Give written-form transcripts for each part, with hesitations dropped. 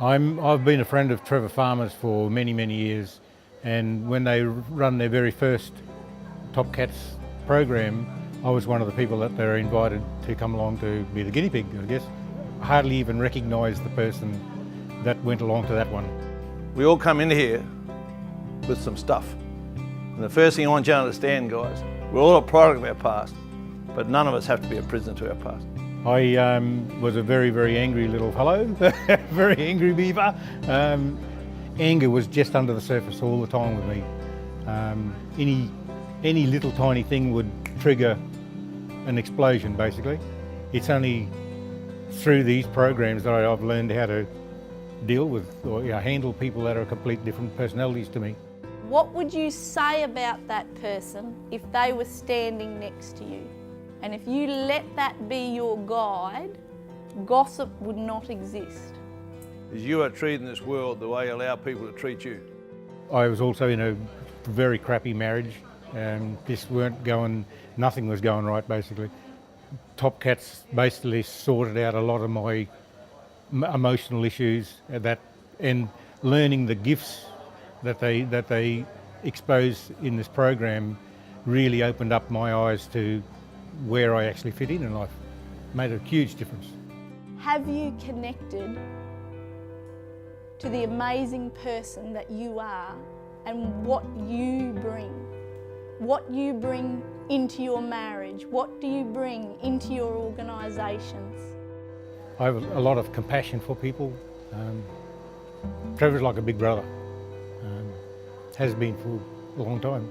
I've been a friend of Trevor Farmer's for many, many years, and when they run their very first Top Cats program, I was one of the people that they were invited to come along to be the guinea pig, I guess. I hardly even recognised the person that went along to that one. We all come in here with some stuff. And the first thing I want you to understand, guys, we're all a product of our past, but none of us have to be a prisoner to our past. I was a very, very angry little fellow, very angry beaver. Anger was just under the surface all the time with me. Any little tiny thing would trigger an explosion, basically. It's only through these programs that I've learned how to deal with or handle people that are complete different personalities to me. What would you say about that person if they were standing next to you? And if you let that be your guide, gossip would not exist. Is you are treating this world the way you allow people to treat you. I was also in a very crappy marriage. Nothing was going right, basically. Top Cats basically sorted out a lot of my emotional issues and learning the gifts that they expose in this program really opened up my eyes to where I actually fit in life. Made a huge difference. Have you connected to the amazing person that you are and what you bring? What you bring into your marriage? What do you bring into your organisations? I have a lot of compassion for people. Trevor's like a big brother. Has been for a long time.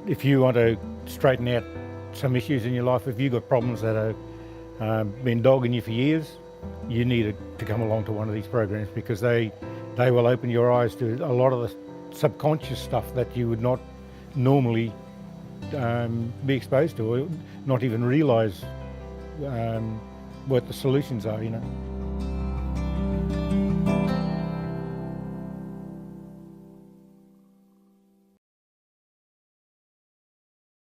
If you want to straighten out some issues in your life, if you've got problems that have been dogging you for years, you need to come along to one of these programs because they will open your eyes to a lot of the subconscious stuff that you would not normally be exposed to or not even realise what the solutions are,